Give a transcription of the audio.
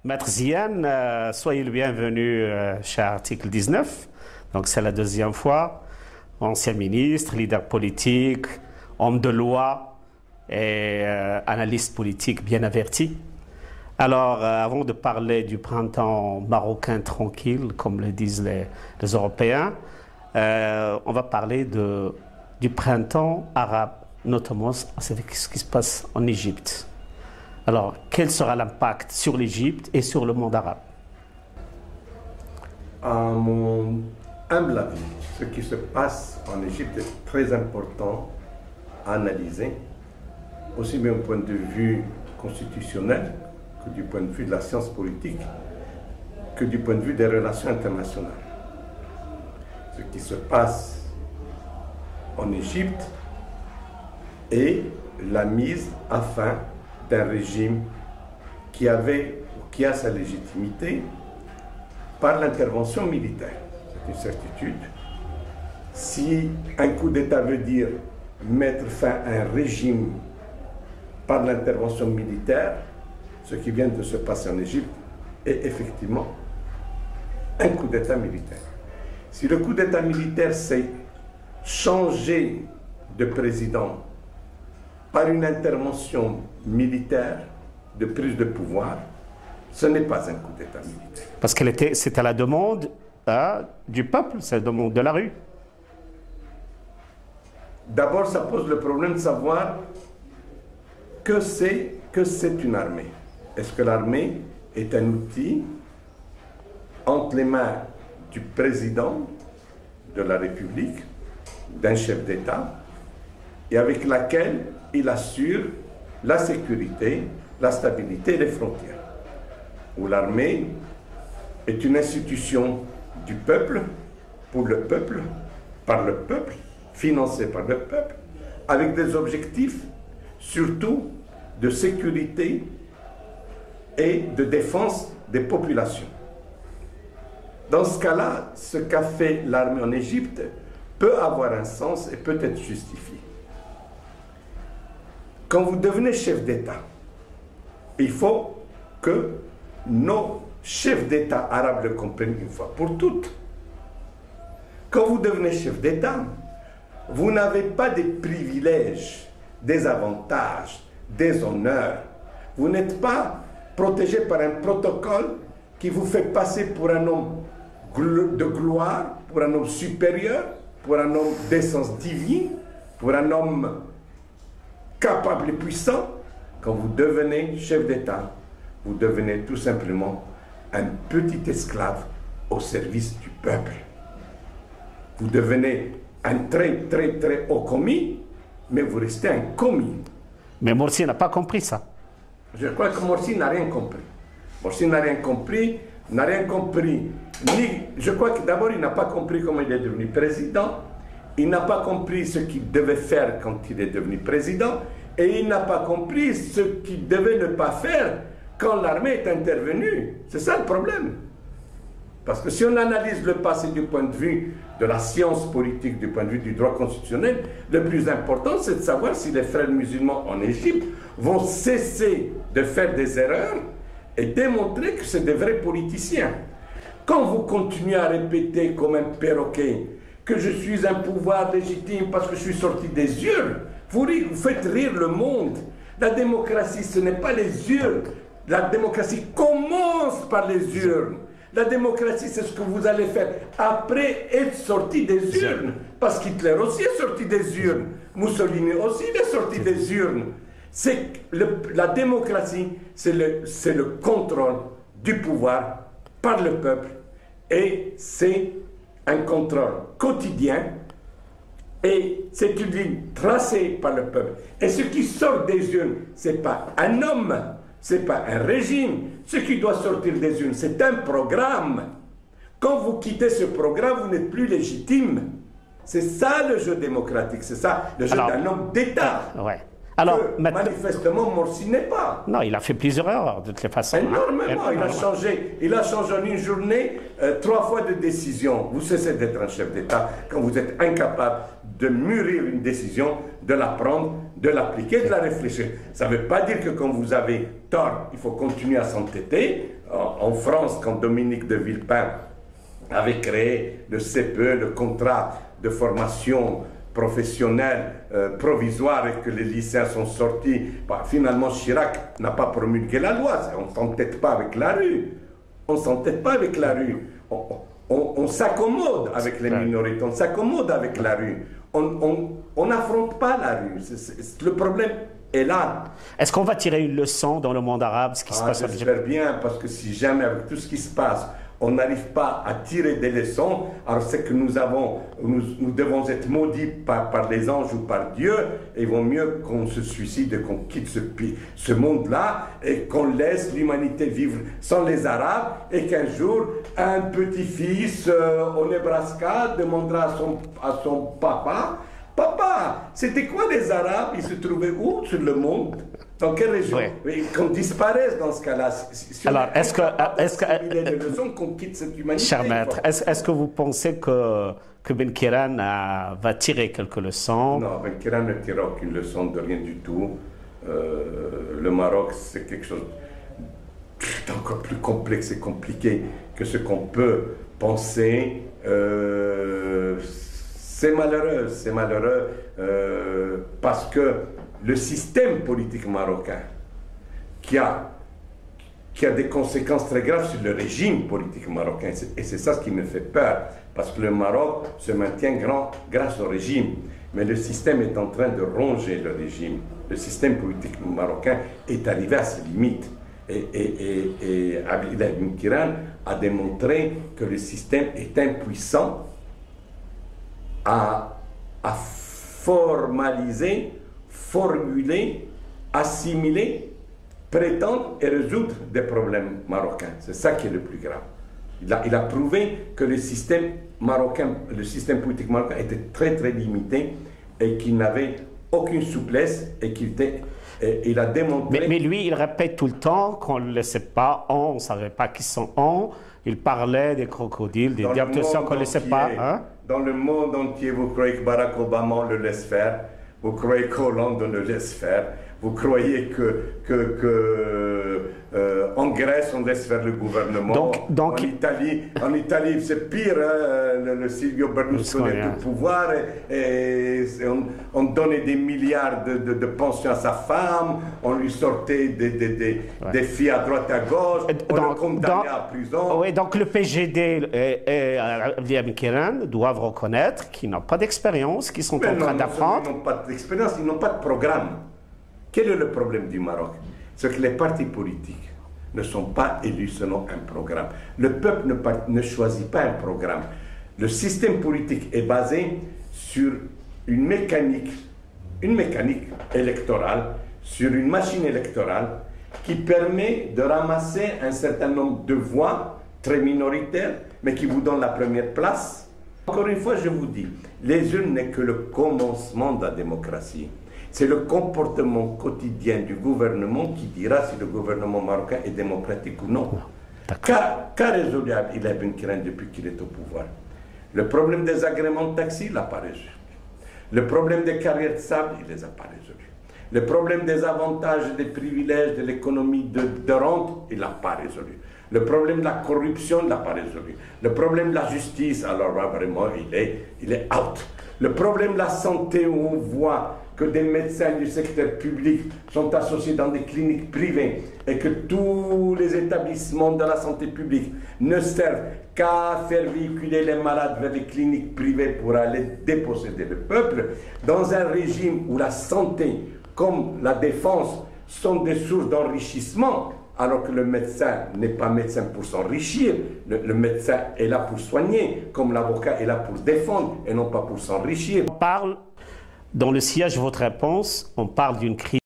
Maître Ziane, soyez le bienvenu chez Article 19. Donc c'est la deuxième fois. Ancien ministre, leader politique, homme de loi et analyste politique bien averti. Alors, avant de parler du printemps marocain tranquille, comme le disent les Européens, on va parler du printemps arabe, notamment avec ce qui se passe en Égypte. Alors, quel sera l'impact sur l'Égypte et sur le monde arabe? À mon humble avis, ce qui se passe en Égypte est très important à analyser, aussi bien au point de vue constitutionnel que du point de vue de la science politique, que du point de vue des relations internationales. Ce qui se passe en Égypte est la mise à fin d'un régime qui a sa légitimité par l'intervention militaire. C'est une certitude. Si un coup d'État veut dire mettre fin à un régime par l'intervention militaire, ce qui vient de se passer en Égypte est effectivement un coup d'État militaire. Si le coup d'État militaire, c'est changer de président par une intervention militaire de prise de pouvoir, ce n'est pas un coup d'État militaire. Parce que c'est à la demande du peuple, c'est à la demande de la rue. D'abord, ça pose le problème de savoir que c'est une armée. Est-ce que l'armée est un outil entre les mains du président de la République, d'un chef d'État, et avec laquelle il assure la sécurité, la stabilité des frontières? Où l'armée est une institution du peuple, pour le peuple, par le peuple, financée par le peuple, avec des objectifs surtout de sécurité et de défense des populations. Dans ce cas-là, ce qu'a fait l'armée en Égypte peut avoir un sens et peut être justifié. Quand vous devenez chef d'État, il faut que nos chefs d'État arabes le comprennent une fois pour toutes. Quand vous devenez chef d'État, vous n'avez pas des privilèges, des avantages, des honneurs. Vous n'êtes pas protégé par un protocole qui vous fait passer pour un homme de gloire, pour un homme supérieur, pour un homme d'essence divine, pour un homme capable et puissant. Quand vous devenez chef d'État, vous devenez tout simplement un petit esclave au service du peuple. Vous devenez un très haut commis, mais vous restez un commis. Mais Morsi n'a pas compris ça. Je crois que Morsi n'a rien compris. Morsi n'a rien compris, je crois que d'abord il n'a pas compris comment il est devenu président, il n'a pas compris ce qu'il devait faire quand il est devenu président, et il n'a pas compris ce qu'il devait ne pas faire quand l'armée est intervenue. C'est ça le problème. Parce que si on analyse le passé du point de vue de la science politique, du point de vue du droit constitutionnel, le plus important, c'est de savoir si les frères musulmans en Égypte vont cesser de faire des erreurs et démontrer que c'est des vrais politiciens. Quand vous continuez à répéter comme un perroquet que je suis un pouvoir légitime parce que je suis sorti des urnes, vous faites rire le monde. La démocratie, ce n'est pas les urnes. La démocratie commence par les urnes. La démocratie, c'est ce que vous allez faire après être sorti des urnes. Parce qu'Hitler aussi est sorti des urnes. Mussolini aussi est sorti des urnes. La démocratie, c'est le contrôle du pouvoir par le peuple. Et c'est un contrôle quotidien. Et c'est une ligne tracée par le peuple. Et ce qui sort des urnes, ce n'est pas un homme, ce n'est pas un régime. Ce qui doit sortir des urnes, c'est un programme. Quand vous quittez ce programme, vous n'êtes plus légitime. C'est ça le jeu démocratique, c'est ça le jeu d'un homme d'État. Ouais. Alors, que manifestement Morsi n'est pas. Non, il a fait plusieurs erreurs de toutes les façons. Énormément. Il a changé en une journée 3 fois de décision. Vous cessez d'être un chef d'État quand vous êtes incapable de mûrir une décision, de la prendre, de l'appliquer, de la réfléchir. Ça ne veut pas dire que quand vous avez tort, il faut continuer à s'entêter. En France, quand Dominique de Villepin avait créé le CPE, le contrat de formation professionnelle provisoire, et que les lycéens sont sortis, finalement Chirac n'a pas promulgué la loi. On ne s'entête pas avec la rue. On ne s'entête pas avec la rue. On s'accommode avec les minorités, on s'accommode avec la rue. On n'affronte pas la rue. Le problème est là. Est-ce qu'on va tirer une leçon dans le monde arabe, ce qui se passe? J'espère bien, parce que si jamais, avec tout ce qui se passe, on n'arrive pas à tirer des leçons, alors c'est que nous devons être maudits par les anges ou par Dieu, et il vaut mieux qu'on se suicide et qu'on quitte ce monde-là, et qu'on laisse l'humanité vivre sans les Arabes, et qu'un jour, un petit-fils au Nebraska demandera à son papa, « Papa, c'était quoi les Arabes? Ils se trouvaient où sur le monde? Dans quelle région? Oui. Qu'on disparaisse dans ce cas-là. Si alors, est-ce que qu'on quitte cette humanité. Cher maître, est-ce que vous pensez que Ben Kiran va tirer quelques leçons? Non, Ben Kiran ne tire aucune leçon de rien du tout. Le Maroc, c'est quelque chose d'encore plus complexe et compliqué que ce qu'on peut penser. C'est malheureux parce que le système politique marocain, qui a des conséquences très graves sur le régime politique marocain, et c'est ça ce qui me fait peur, parce que le Maroc se maintient grâce au régime, mais le système est en train de ronger le régime. Le système politique marocain est arrivé à ses limites. Et Abdellah Ben Kiran a démontré que le système est impuissant à formaliser, formuler, assimiler, prétendre et résoudre des problèmes marocains. C'est ça qui est le plus grave. Il a prouvé que le système politique marocain était très très limité et qu'il n'avait aucune souplesse et il a démontré... Mais lui, il répète tout le temps qu'on ne le laissait pas, on ne savait pas qui sont on. Il parlait des crocodiles, des diables, tout ça qu'on ne laissait pas. Hein? Dans le monde entier, vous croyez que Barack Obama le laisse faire, vous croyez qu'Hollande le laisse faire, vous croyez en Grèce, on laisse faire le gouvernement. Donc, en Italie, c'est pire, hein, le Silvio Berlusconi est au pouvoir, et on donnait des milliards de pensions à sa femme, on lui sortait des filles à droite et à gauche, on le condamnait à prison. Oui, donc le PGD et Ben Kiran doivent reconnaître qu'ils n'ont pas d'expérience, qu'ils sont en train d'apprendre. Ils n'ont pas d'expérience, ils n'ont pas de programme. Quel est le problème du Maroc? C'est que les partis politiques ne sont pas élus selon un programme. Le peuple ne choisit pas un programme. Le système politique est basé sur une mécanique électorale, sur une machine électorale qui permet de ramasser un certain nombre de voix très minoritaires, mais qui vous donne la première place. Encore une fois, je vous dis, les urnes n'est que le commencement de la démocratie. C'est le comportement quotidien du gouvernement qui dira si le gouvernement marocain est démocratique ou non. Qu'a résolu Abdellah Ben Kiran depuis qu'il est au pouvoir? Le problème des agréments de taxi, il n'a pas résolu. Le problème des carrières de sable, il ne les a pas résolus. Le problème des avantages, des privilèges, de l'économie de rente, il ne l'a pas résolu. Le problème de la corruption, il ne l'a pas résolu. Le problème de la justice, alors vraiment, il est out. Le problème de la santé, où on voit que des médecins du secteur public sont associés dans des cliniques privées et que tous les établissements de la santé publique ne servent qu'à faire véhiculer les malades vers les cliniques privées pour aller déposséder le peuple, dans un régime où la santé comme la défense sont des sources d'enrichissement, alors que le médecin n'est pas médecin pour s'enrichir, le médecin est là pour soigner, comme l'avocat est là pour défendre et non pas pour s'enrichir. On parle, dans le sillage de votre réponse, on parle d'une crise